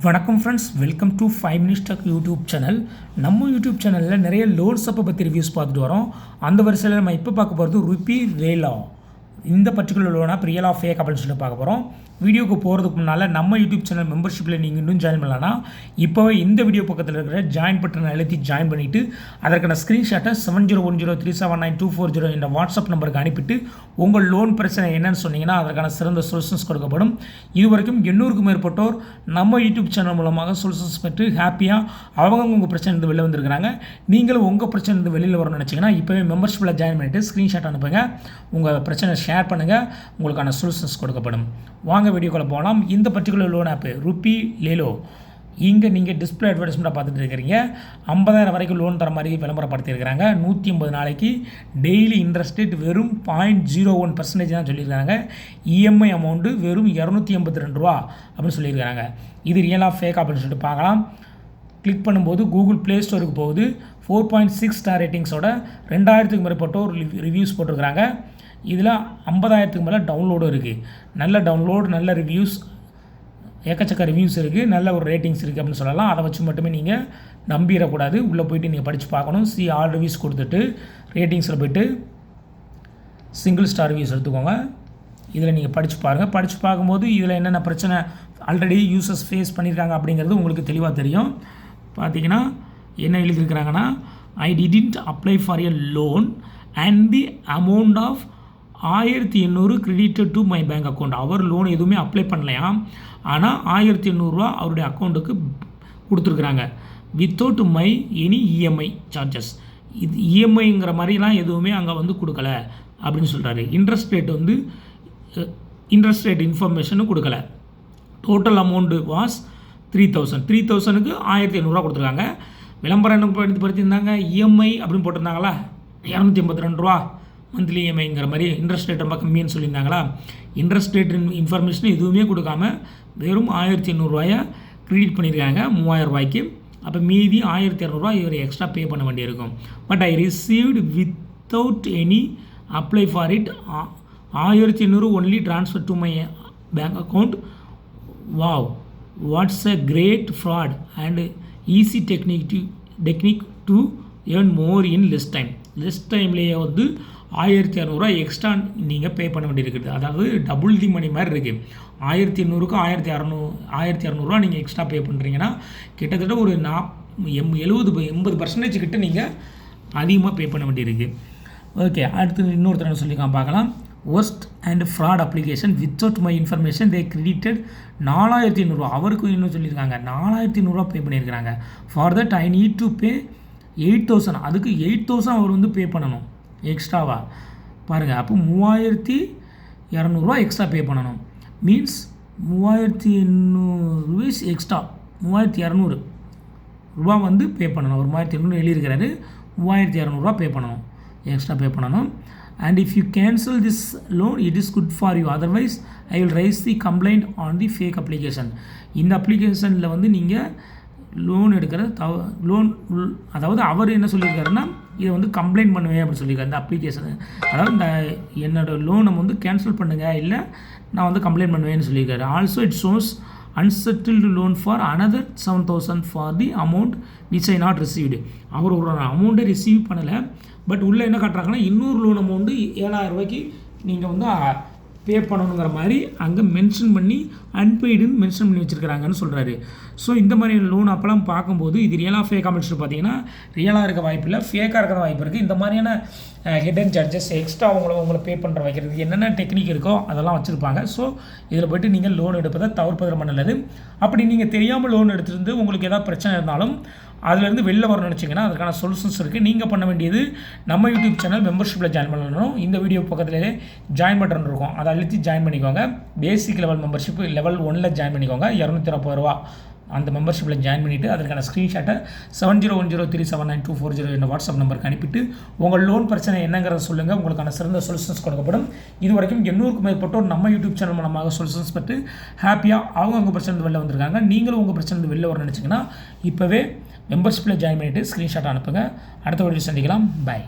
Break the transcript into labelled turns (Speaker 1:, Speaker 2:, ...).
Speaker 1: வணக்கம் friends, welcome to 5 Minutes Tech YouTube channel. நம்ம YouTube சேனலில் நிறைய லோன்ஸ் அப்போ பற்றி ரிவ்யூஸ் பார்த்துட்டு வரோம். அந்த வரிசையில் நம்ம இப்போ பார்க்க போகிறது ருபி லேலோ. இந்த பர்டிகுலர் லோனாக ரியல் ஆஃப் ஃபேக் அப்படின்னு சொல்லிட்டு பார்க்க போகிறோம். வீடியோக்கு போகிறதுக்கு முன்னால் நம்ம யூடியூப் சேனல் மெம்பர்ஷிப்பில் நீங்கள் இன்னும் ஜாயின் பண்ணலான்னா இப்போவே இந்த வீடியோ பக்கத்தில் இருக்கிற ஜாயின் பட்டனை அழுத்தி ஜாயின் பண்ணிவிட்டு அதற்கான ஸ்க்ரீன்ஷாட்டை 7010379240 என்ற வாட்ஸ்அப் நம்பருக்கு அனுப்பிட்டு உங்கள் லோன் பிரச்சனை என்னன்னு சொன்னீங்கன்னா அதற்கான சிறந்த சொல்யூஷன்ஸ் கொடுக்கப்படும். இதுவரைக்கும் 800க்கும் மேற்பட்டோர் நம்ம யூடியூப் சேனல் மூலமாக சொல்யூஷன்ஸ் பெற்று ஹாப்பியாக அவங்க உங்கள் பிரச்சனை இருந்து வெளில வந்திருக்கிறாங்க. நீங்களும் உங்கள் பிரச்சனை இருந்து வெளியில் வரணும்னு நினச்சிங்கன்னா இப்போவே மெம்பர்ஷிப்பில் ஜாயின் பண்ணிவிட்டு ஸ்க்ரீன்ஷாட் அனுப்புங்க. உங்கள் பிரச்சனை ஷேர் பண்ணுங்கள், உங்களுக்கான சொல்யூஷன்ஸ் கொடுக்கப்படும். வாங்க வீடியோக்குள்ள போகலாம். இந்த பர்டிகுலர் லோன் ஆப் ருபி லேலோ. இங்கே நீங்கள் டிஸ்பிளே அட்வர்டைஸ்மெண்ட்டாக பார்த்துட்டு இருக்கிறீங்க. 50,000 வரைக்கும் லோன் தர மாதிரி விளம்பரப்படுத்தியிருக்கிறாங்க. 180 நாளைக்கு டெய்லி இன்ட்ரெஸ்ட் ரேட் வெறும் 0.01% தான் சொல்லியிருக்காங்க. இஎம்ஐ அமௌண்ட்டு வெறும் 282 ரூபா அப்படின்னு சொல்லியிருக்காங்க. இது ரியல் ஆஃப் ஃபேக் அப்படின்னு சொல்லிட்டு பார்க்கலாம். கிளிக் பண்ணும்போது கூகுள் ப்ளே ஸ்டோருக்கு போகுது. 4.6 ஸ்டார் ரேட்டிங்ஸோட 2000க்கும் மேற்பட்டோர் ரிவ்யூஸ் போட்டிருக்கிறாங்க. இதில் 50,000க்கு மேலே டவுன்லோடும் இருக்குது. நல்ல டவுன்லோடு, நல்ல ரிவ்யூஸ், ஏக்கச்சக்க ரிவ்யூஸ் இருக்குது, நல்ல ஒரு ரேட்டிங்ஸ் இருக்குது அப்படின்னு சொல்லலாம். அதை வச்சு மட்டுமே நீங்கள் நம்பிடக்கூடாது. உள்ளே போய்ட்டு நீங்கள் படித்து பார்க்கணும். ஆல் ரிவ்யூஸ் கொடுத்துட்டு ரேட்டிங்ஸில் போய்ட்டு சிங்கிள் ஸ்டார் ரிவ்யூஸ் எடுத்துக்கோங்க. இதில் நீங்கள் படித்து பாருங்கள். படித்து பார்க்கும்போது இதில் என்னென்ன பிரச்சனை ஆல்ரெடி யூசர்ஸ் ஃபேஸ் பண்ணியிருக்காங்க அப்படிங்கிறது உங்களுக்கு தெளிவாக தெரியும். பார்த்தீங்கன்னா என்ன எழுதியிருக்கிறாங்கன்னா, I didn't apply for a loan and the amount of 1800 credited to my bank account. அவர் லோன் எதுவுமே அப்ளை பண்ணலையாம், ஆனால் 1800 ரூபா அவருடைய அக்கௌண்ட்டுக்கு கொடுத்துருக்குறாங்க. Without my any EMI charges. இது இஎம்ஐங்கிற மாதிரிலாம் எதுவுமே அங்கே வந்து கொடுக்கல அப்படின்னு சொல்கிறாரு. இன்ட்ரெஸ்ட் ரேட் இன்ஃபர்மேஷனும் கொடுக்கல. Total amount was 3000. 3000க்கு 1800 கொடுத்துருக்காங்க. விளம்பரம் என்ன படுத்தியிருந்தாங்க, இஎம்ஐ அப்படின்னு போட்டிருந்தாங்களா, 282 ரூபா மந்த்லி இஎம்ஐங்கிற மாதிரி. இன்ட்ரெஸ்ட் ரேட் ரொம்ப கம்மின்னு சொல்லியிருந்தாங்களா. இன்ட்ரெஸ்ட் ரேட் இன்ஃபர்மேஷன் எதுவுமே கொடுக்காம வெறும் 1800 ரூபாயை க்ரெடிட் பண்ணியிருக்காங்க 3000 ரூபாய்க்கு. அப்போ மீதி 1200 ரூபா இவர் எக்ஸ்ட்ரா பே பண்ண வேண்டியிருக்கும். But I received without any apply for it 1800 only transfer to my bank account. Wow, what's a great fraud and easy technique to earn more in less time. Less டைம்லேயே வந்து 1200 extra நீங்கள் பே பண்ண வேண்டியிருக்குது. அதாவது double the மணி மாதிரி இருக்குது. 1800க்கு 1200 நீங்கள் extra pay பண்ணுறீங்கன்னா கிட்டத்தட்ட ஒரு 70-80% கிட்ட நீங்கள் அதிகமாக பே பண்ண வேண்டியிருக்கு. ஓகே, அடுத்து இன்னொருத்தர் சொல்லிக்கலாம் பார்க்கலாம். Worst and fraud application without my information they credited 4500 அவருக்கு இன்னும் சொல்லியிருக்காங்க. 4500 பே பண்ணியிருக்கிறாங்க. For that I need to pay 8000. அதுக்கு 8000 அவர் வந்து பே பண்ணணும் எக்ஸ்ட்ராவாக. பாருங்கள், அப்போ 3200 எக்ஸ்ட்ரா பே பண்ணணும். மீன்ஸ் 3800 எக்ஸ்ட்ரா 3200 ரூபா வந்து பே பண்ணணும். ஒரு 3800 எழுதியிருக்கிறாரு. 3200 பே பண்ணணும், எக்ஸ்ட்ரா பே பண்ணணும். And if you cancel this loan it is good for you, otherwise I will rise the complaint on the fake application. இந்த அப்ளிகேஷனில் வந்து நீங்கள் லோன் எடுக்கிற லோன், அதாவது அவர் என்ன சொல்லியிருக்காருன்னா இதை வந்து கம்ப்ளைண்ட் பண்ணுவேன் அப்படின்னு சொல்லியிருக்காரு. இந்த அப்ளிகேஷன், அதாவது இந்த என்னோடய லோனை வந்து கேன்சல் பண்ணுங்கள், இல்லை நான் வந்து கம்ப்ளைண்ட் பண்ணுவேன்னு சொல்லியிருக்காரு. Also it shows unsettled loan for another 7000 for the amount which I not received. அவர் ஒரு அமௌண்ட்டை ரிசீவ் பண்ணலை. பட் உள்ளே என்ன காட்டுறாங்கன்னா இன்னொரு லோன் அமௌண்ட்டு 7000 ரூபாய்க்கு நீங்கள் வந்து பே பண்ணணுங்கிற மாதிரி அங்கே மென்ஷன் பண்ணி அன்பெய்டுன்னு மென்ஷன் பண்ணி வச்சுருக்கிறாங்கன்னு சொல்கிறாரு. ஸோ இந்த மாதிரி லோன் அப்போலாம் பார்க்கும்போது இது ரியலாக ஃபேக்காக முடிச்சுட்டு பார்த்தீங்கன்னா ரியலாக இருக்க வாய்ப்பு இல்லை, ஃபேக்காக இருக்கிற வாய்ப்பு இருக்குது. இந்த மாதிரியான ஹிடன் சார்ஜஸ் எக்ஸ்ட்ரா உங்களை பே பண்ணுற வைக்கிறதுக்கு என்னென்ன டெக்னிக் இருக்கோ அதெல்லாம் வச்சுருப்பாங்க. ஸோ இதில் போய்ட்டு நீங்கள் லோன் எடுப்பதை தவிர்ப்பது ரொம்ப நல்லது. அப்படி நீங்கள் தெரியாமல் லோன் எடுத்துருந்து உங்களுக்கு ஏதாவது பிரச்சனை இருந்தாலும் அதிலேருந்து வெளில வரணும்னு நினச்சிங்கன்னா அதுக்கான சொல்யூஷன்ஸ் இருக்குது. நீங்கள் பண்ண வேண்டியது நம்ம யூடியூப் சேனல் மெம்பர்ஷிப்பில் ஜாயின் பண்ணணும். இந்த வீடியோ பக்கத்துலேயே ஜாயின் பட்டன் இருக்கும், அதை அழுத்தி ஜாயின் பண்ணிக்கோங்க. பேசிக் லெவல் மெம்பர்ஷிப் லெவல் 1ல் ஜாயின் பண்ணிக்கோங்க. 230 ரூபா அந்த மெம்பர்ஷிப்பில் ஜாயின் பண்ணிவிட்டு அதற்கான ஸ்க்ரீன்ஷாட்டை 7010379240 என்ற வாட்ஸ்அப் நம்பருக்கு அனுப்பிட்டு உங்கள் லோன் பிரச்சனை என்னங்கிறத சொல்லுங்கள். உங்களுக்கான சிறந்த சொல்யூஷன்ஸ் கொடுக்கப்படும். இது வரைக்கும் 800க்கும் மேற்பட்டோர் நம்ம யூடியூப் சேனல் மூலமாக சொல்யூஷன்ஸ் பெற்று ஹாப்பியாக அவங்க பிரச்சனை வெளில வந்திருக்காங்க. நீங்களும் உங்கள் பிரச்சனை வெளில வர நினச்சிங்கன்னா இப்போவே மெம்பர்ஷிப்பில் ஜாயின் பண்ணிவிட்டு ஸ்க்ரீன்ஷாட் அனுப்புங்க. அடுத்த வீடியோ சந்திக்கலாம். பை.